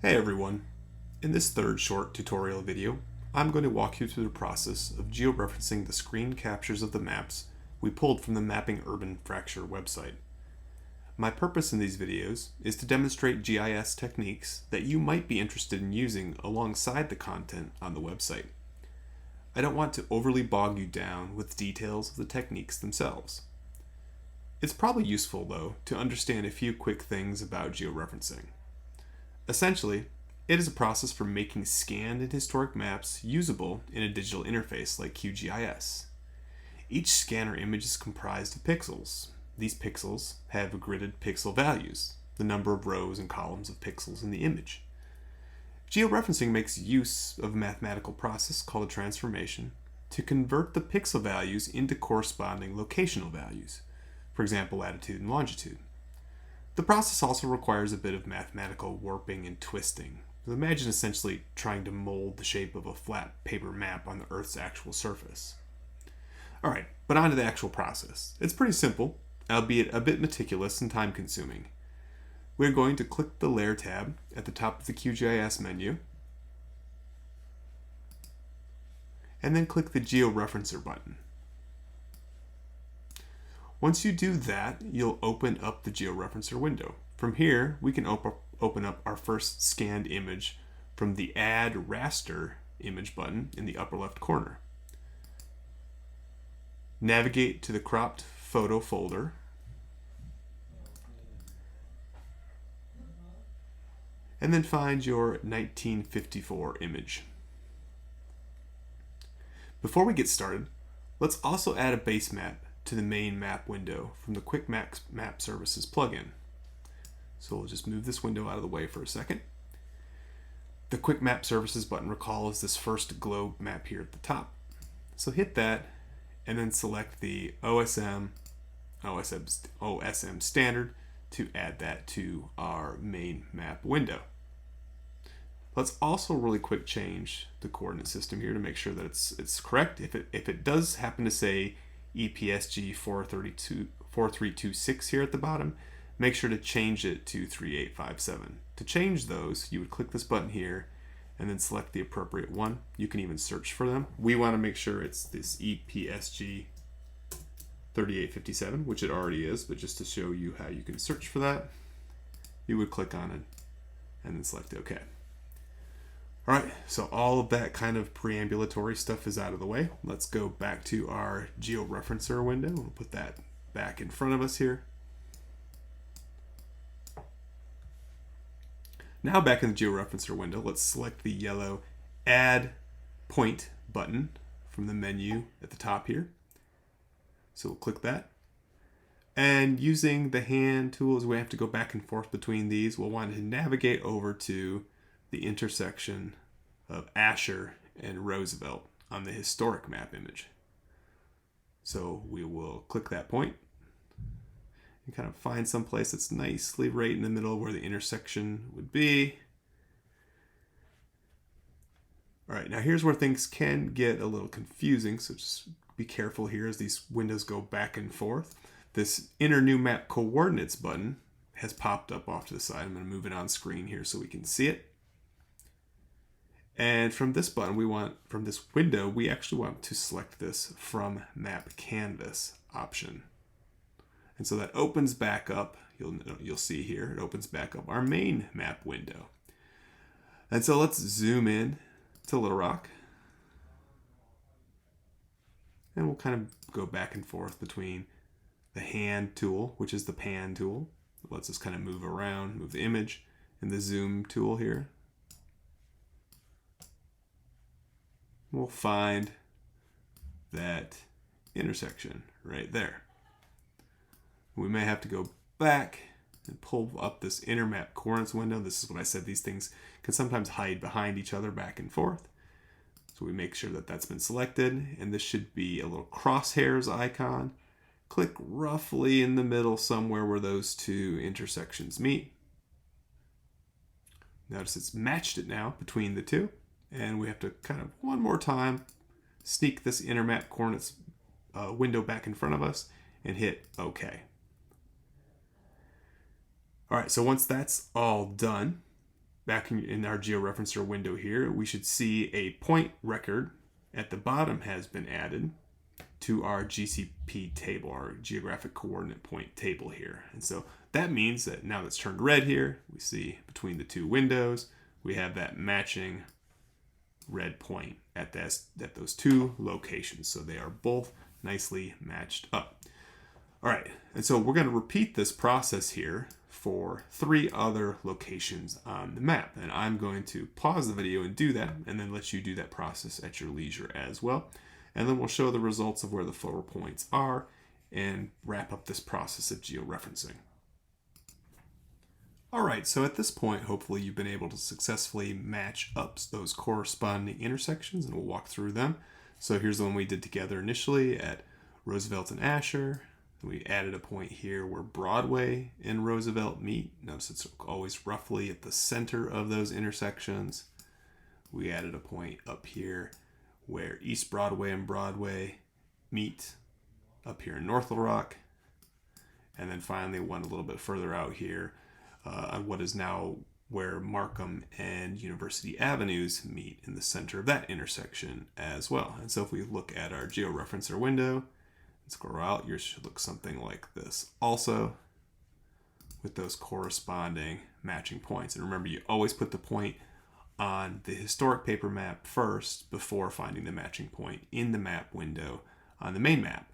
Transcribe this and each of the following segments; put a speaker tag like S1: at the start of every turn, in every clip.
S1: Hey everyone! In this third short tutorial video, I'm going to walk you through the process of georeferencing the screen captures of the maps we pulled from the Mapping Urban Fracture website. My purpose in these videos is to demonstrate GIS techniques that you might be interested in using alongside the content on the website. I don't want to overly bog you down with details of the techniques themselves. It's probably useful, though, to understand a few quick things about georeferencing. Essentially, it is a process for making scanned and historic maps usable in a digital interface like QGIS. Each scanner image is comprised of pixels. These pixels have gridded pixel values, the number of rows and columns of pixels in the image. Georeferencing makes use of a mathematical process called a transformation to convert the pixel values into corresponding locational values, for example, latitude and longitude. The process also requires a bit of mathematical warping and twisting. Imagine essentially trying to mold the shape of a flat paper map on the Earth's actual surface. Alright, but on to the actual process. It's pretty simple, albeit a bit meticulous and time consuming. We're going to click the Layer tab at the top of the QGIS menu, and then click the Georeferencer button. Once you do that, you'll open up the Georeferencer window. From here, we can open up our first scanned image from the Add Raster image button in the upper left corner. Navigate to the cropped photo folder, and then find your 1954 image. Before we get started, let's also add a base map to the main map window from the Quick Map Services plugin. So we'll just move this window out of the way for a second. The Quick Map Services button recalls this first globe map here at the top. So hit that and then select the OSM standard to add that to our main map window. Let's also really quick change the coordinate system here to make sure that it's correct. If it does happen to say EPSG 4326 here at the bottom, make sure to change it to 3857. To change those, you would click this button here and then select the appropriate one. You can even search for them. We want to make sure it's this EPSG 3857, which it already is, but just to show you how you can search for that, you would click on it and then select OK. Alright, so all of that kind of preambulatory stuff is out of the way. Let's go back to our georeferencer window. We'll put that back in front of us here. Now back in the georeferencer window, let's select the yellow Add Point button from the menu at the top here. So we'll click that. And using the hand tools, we have to go back and forth between these. We'll want to navigate over to the intersection of Asher and Roosevelt on the historic map image. So we will click that point and kind of find some place that's nicely right in the middle where the intersection would be. All right, now here's where things can get a little confusing, so just be careful here as these windows go back and forth. This Enter New Map Coordinates button has popped up off to the side. I'm going to move it on screen here so we can see it. And from this button, from this window, we actually want to select this From Map Canvas option. And so that opens back up, you'll see here, it opens back up our main map window. And so let's zoom in to Little Rock. And we'll kind of go back and forth between the hand tool, which is the pan tool. It lets us kind of move around, move the image, and the zoom tool here. We'll find that intersection right there. We may have to go back and pull up this inner map coordinates window. This is what I said, these things can sometimes hide behind each other back and forth. So we make sure that that's been selected, and this should be a little crosshairs icon. Click roughly in the middle somewhere where those two intersections meet. Notice it's matched it now between the two. And we have to kind of one more time sneak this inner map coordinates window back in front of us and hit OK. All right, so once that's all done, back in our georeferencer window here, we should see a point record at the bottom has been added to our GCP table, our geographic coordinate point table here. And so that means that now that's turned red here, we see between the two windows, we have that matching red point at those two locations. So they are both nicely matched up. All right, and so we're going to repeat this process here for 3 other locations on the map. And I'm going to pause the video and do that, and then let you do that process at your leisure as well. And then we'll show the results of where the photo points are and wrap up this process of georeferencing. All right, so at this point, hopefully you've been able to successfully match up those corresponding intersections, and we'll walk through them. So here's the one we did together initially at Roosevelt and Asher. We added a point here where Broadway and Roosevelt meet. Notice it's always roughly at the center of those intersections. We added a point up here where East Broadway and Broadway meet up here in North Little Rock. And then finally one a little bit further out here on what is now where Markham and University Avenues meet in the center of that intersection as well. And so if we look at our georeferencer window, scroll out, yours should look something like this also, with those corresponding matching points. And remember, you always put the point on the historic paper map first before finding the matching point in the map window on the main map.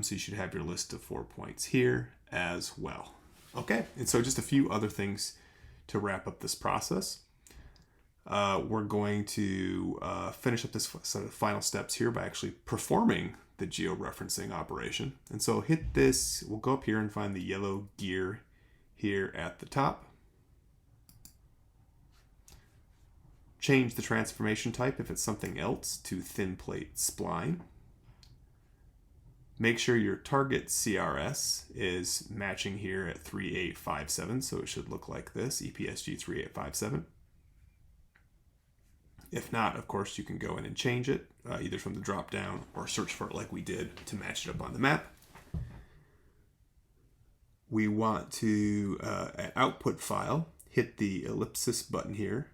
S1: So you should have your list of 4 points here as well. Okay, and so just a few other things to wrap up this process. We're going to finish up this set of final steps here by actually performing the georeferencing operation. And so hit this, we'll go up here and find the yellow gear here at the top. Change the transformation type if it's something else to thin plate spline. Make sure your target CRS is matching here at 3857, so it should look like this, EPSG 3857. If not, of course, you can go in and change it, either from the drop down or search for it like we did to match it up on the map. We want to, at output file, hit the ellipsis button here,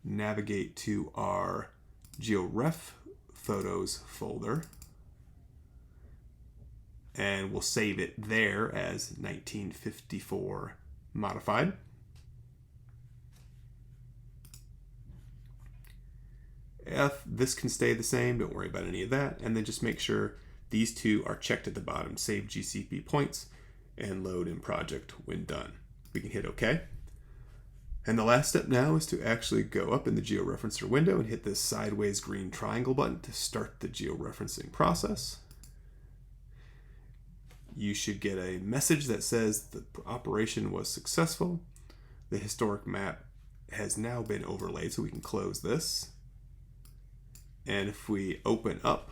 S1: navigate to our GeoRef photos folder, and we'll save it there as 1954 modified. If this can stay the same, don't worry about any of that. And then just make sure these two are checked at the bottom. Save GCP points and load in project when done. We can hit OK. And the last step now is to actually go up in the georeferencer window and hit this sideways green triangle button to start the georeferencing process. You should get a message that says the operation was successful. The historic map has now been overlaid, so we can close this. And if we open up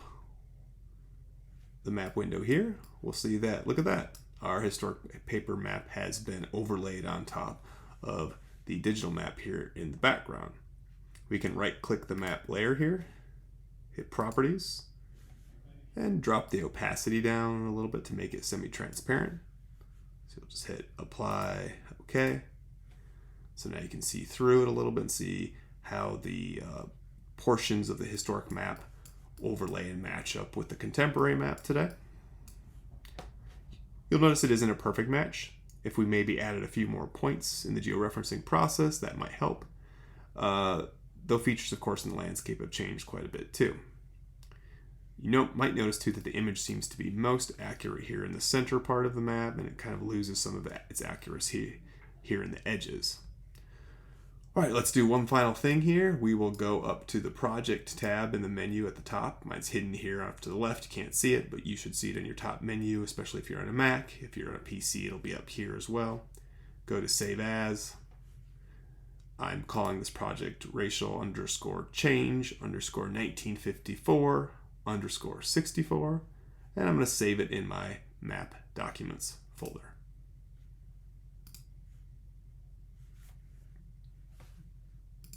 S1: the map window here, we'll see that, look at that, our historic paper map has been overlaid on top of the digital map here in the background. We can right click the map layer here, hit properties, and drop the opacity down a little bit to make it semi-transparent. So we'll just hit apply, okay. So now you can see through it a little bit and see how the portions of the historic map overlay and match up with the contemporary map today. You'll notice it isn't a perfect match. If we maybe added a few more points in the georeferencing process, that might help. Though features, of course, in the landscape have changed quite a bit too. You might notice too that the image seems to be most accurate here in the center part of the map, and it kind of loses some of its accuracy here in the edges. All right, let's do one final thing here. We will go up to the project tab in the menu at the top. Mine's hidden here off to the left. You can't see it, but you should see it in your top menu, especially if you're on a Mac. If you're on a PC, it'll be up here as well. Go to Save As. I'm calling this project racial_change_1954_64, and I'm going to save it in my map documents folder.